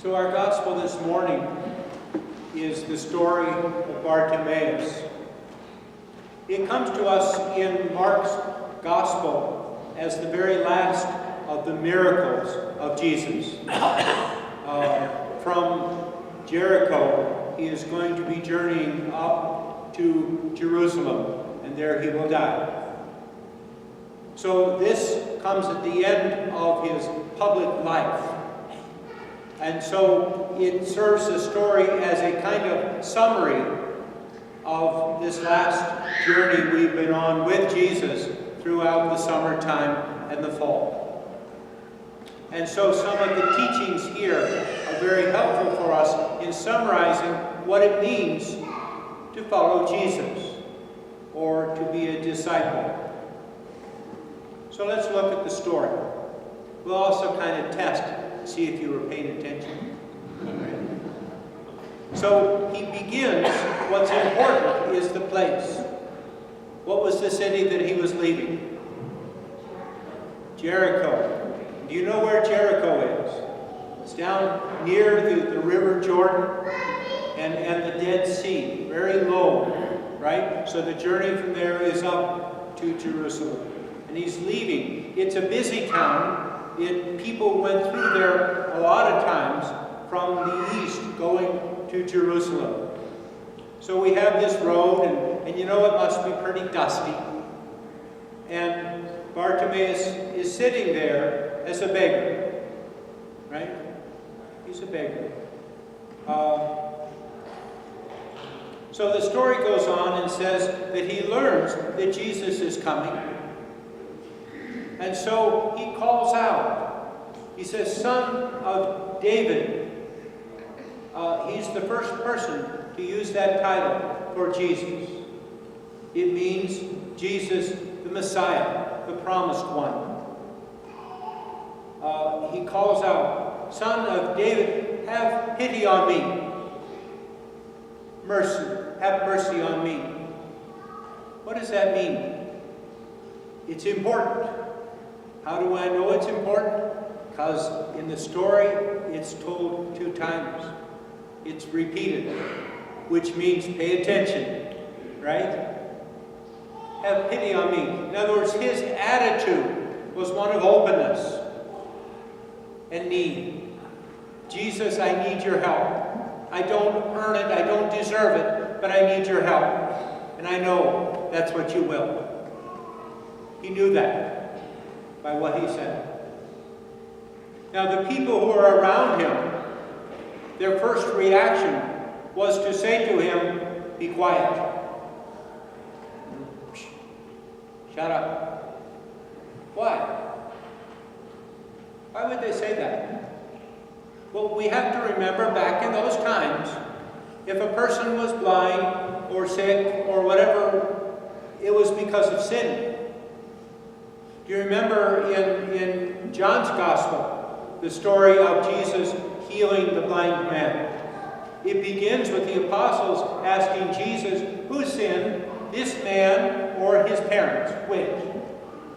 So our gospel this morning is the story of Bartimaeus. It comes to us in Mark's gospel as the very last of the miracles of Jesus. From Jericho, he is going to be journeying up to Jerusalem, and there he will die. So this comes at the end of his public life. And so it serves the story as a kind of summary of this last journey we've been on with Jesus throughout the summertime and the fall. And so some of the teachings here are very helpful for us in summarizing what it means to follow Jesus or to be a disciple. So let's look at the story. We'll also kind of test to see if you were paying attention. So he begins, what's important is the place. What was the city that he was leaving? Jericho. Do you know where Jericho is? It's down near the River Jordan and the Dead Sea. Very low, right? So the journey from there is up to Jerusalem. And he's leaving. It's a busy town. People went through there a lot of times from the east going to Jerusalem. So we have this road, and you know it must be pretty dusty. And Bartimaeus is sitting there as a beggar, right? He's a beggar. So the story goes on and says that he learns that Jesus is coming. And so he calls out. He says, "Son of David." He's the first person to use that title for Jesus. It means Jesus, the Messiah, the promised one. He calls out, "Son of David, have pity on me. Mercy, have mercy on me." What does that mean? It's important. How do I know it's important? Because in the story, it's told 2 times. It's repeated, which means pay attention, right? Have pity on me. In other words, his attitude was one of openness and need. Jesus, I need your help. I don't earn it, I don't deserve it, but I need your help. And I know that's what you will. He knew that by what he said. Now the people who are around him, their first reaction was to say to him, "Be quiet. Shut up." Why? Why would they say that? Well, we have to remember back in those times, if a person was blind or sick or whatever, it was because of sin. Do you remember in John's Gospel, the story of Jesus healing the blind man? It begins with the apostles asking Jesus, who sinned, this man or his parents? Which?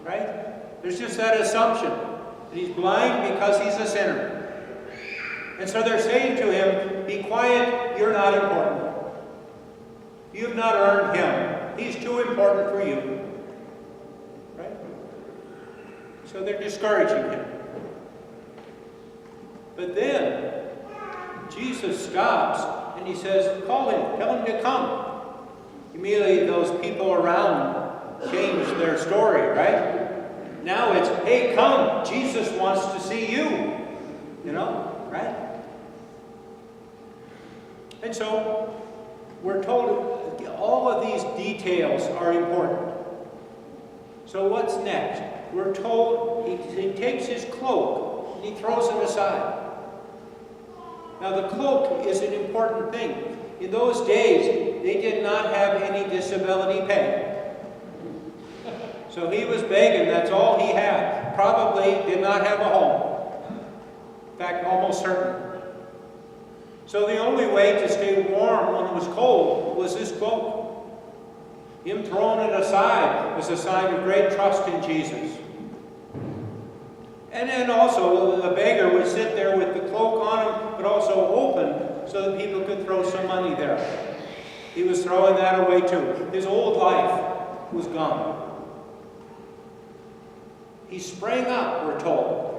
Right? There's just that assumption that he's blind because he's a sinner. And so they're saying to him, "Be quiet, you're not important. You've not earned him. He's too important for you." Right? So they're discouraging him. But then Jesus stops and he says, "Call him, tell him to come." Immediately those people around change their story, right? Now it's, "Hey, come, Jesus wants to see you." You know, right? And so we're told all of these details are important. So what's next? We're told he takes his cloak and he throws it aside. Now the cloak is an important thing. In those days, they did not have any disability pay. So he was begging, that's all he had. Probably did not have a home. In fact, almost certain. So the only way to stay warm when it was cold was this cloak. Him throwing it aside was a sign of great trust in Jesus. And then also the beggar would sit there with the cloak on him, but also nothing there. He was throwing that away too. His old life was gone. He sprang up, we're told.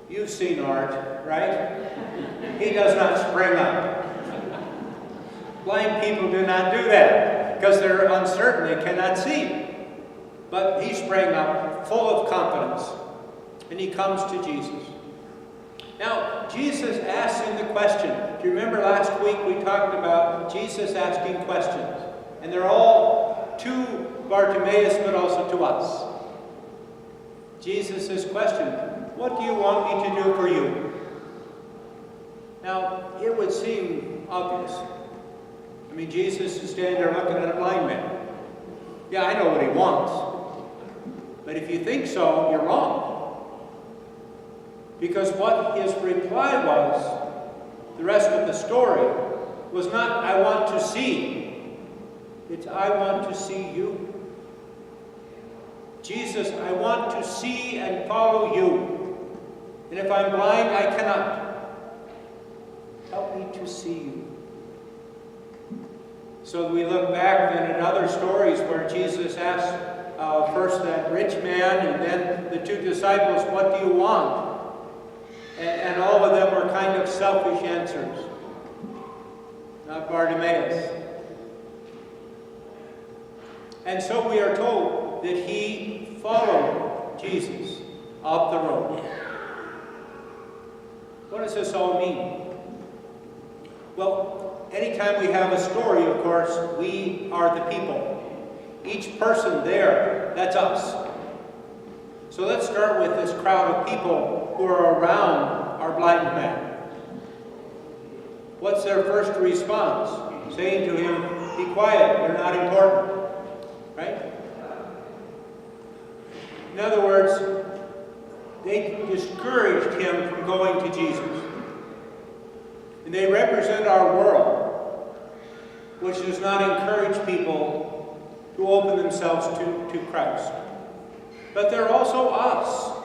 You've seen art, right? He does not spring up. Blind people do not do that because they're uncertain, they cannot see. But he sprang up full of confidence, and he comes to Jesus. Now, Jesus asks him the question. Do you remember last week we talked about Jesus asking questions? And they're all to Bartimaeus, but also to us. Jesus' question, what do you want me to do for you? Now, it would seem obvious. I mean, Jesus is standing there looking at a blind man. Yeah, I know what he wants. But if you think so, you're wrong. Because what his reply was, the rest of the story, was not, I want to see. It's, I want to see you. Jesus, I want to see and follow you. And if I'm blind, I cannot. Help me to see you. So we look back then at other stories where Jesus asked first that rich man and then the two disciples, what do you want? And all of them were kind of selfish answers. Not Bartimaeus. And so we are told that he followed Jesus up the road. What does this all mean? Well, anytime we have a story, of course, we are the people. Each person there, that's us. So let's start with this crowd of people who are around our blind man. What's their first response? Saying to him, be quiet, you're not important. Right? In other words, they discouraged him from going to Jesus. And they represent our world, which does not encourage people to open themselves to Christ. But they're also us.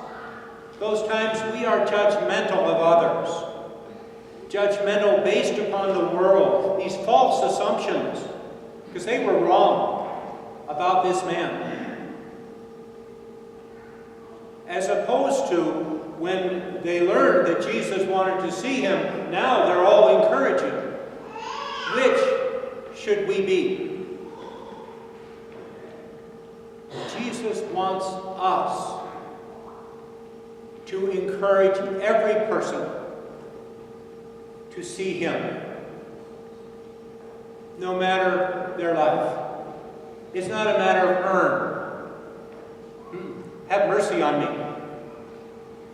Those times we are judgmental of others. Judgmental based upon the world. These false assumptions. Because they were wrong about this man. As opposed to when they learned that Jesus wanted to see him, now they're all encouraging. Which should we be? Jesus wants us to encourage every person to see him, no matter their life. It's not a matter of earn. Have mercy on me.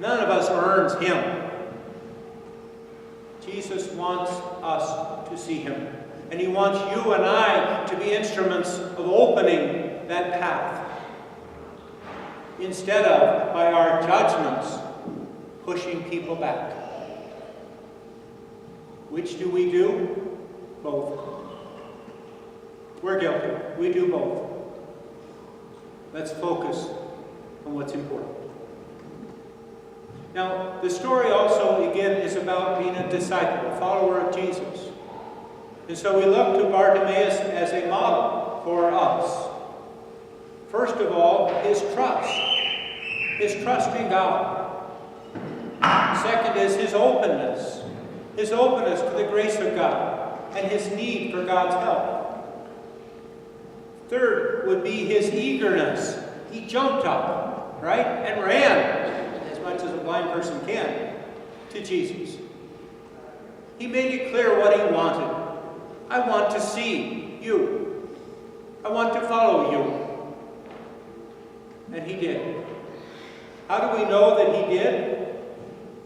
None of us earns him. Jesus wants us to see him. And he wants you and I to be instruments of opening that path. Instead of, by our judgments, pushing people back. Which do we do? Both. We're guilty. We do both. Let's focus on what's important. Now, the story also, again, is about being a disciple, a follower of Jesus. And so we look to Bartimaeus as a model for us. First of all, his trust in God. Second is his openness to the grace of God and his need for God's help. Third would be his eagerness. He jumped up, right, and ran, as much as a blind person can, to Jesus. He made it clear what he wanted. I want to see you. I want to follow you. And he did. How do we know that he did?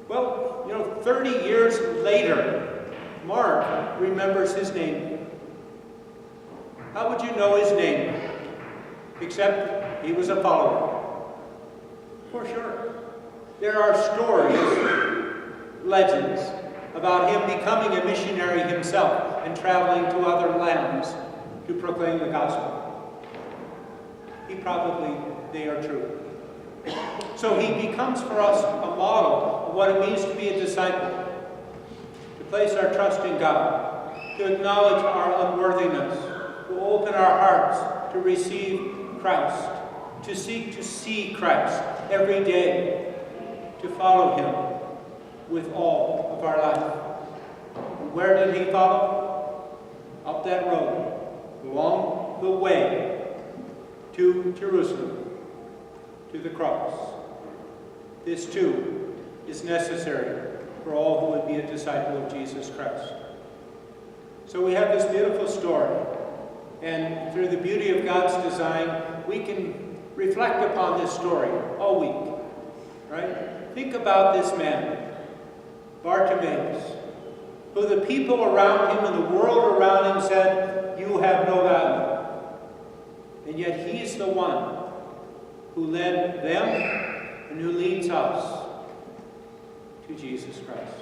Well, 30 years later, Mark remembers his name. How would you know his name? Except he was a follower. For sure. There are stories, legends, about him becoming a missionary himself and traveling to other lands to proclaim the gospel. They are true. So he becomes for us a model of what it means to be a disciple. To place our trust in God, to acknowledge our unworthiness, to open our hearts to receive Christ, to seek to see Christ every day, to follow him with all of our life. Where did he follow? Up that road, along the way to Jerusalem, to the cross. This too is necessary for all who would be a disciple of Jesus Christ. So we have this beautiful story, and through the beauty of God's design, we can reflect upon this story all week, right? Think about this man, Bartimaeus, who the people around him and the world around him said, "You have no value." And yet he's the one who led them and who leads us to Jesus Christ.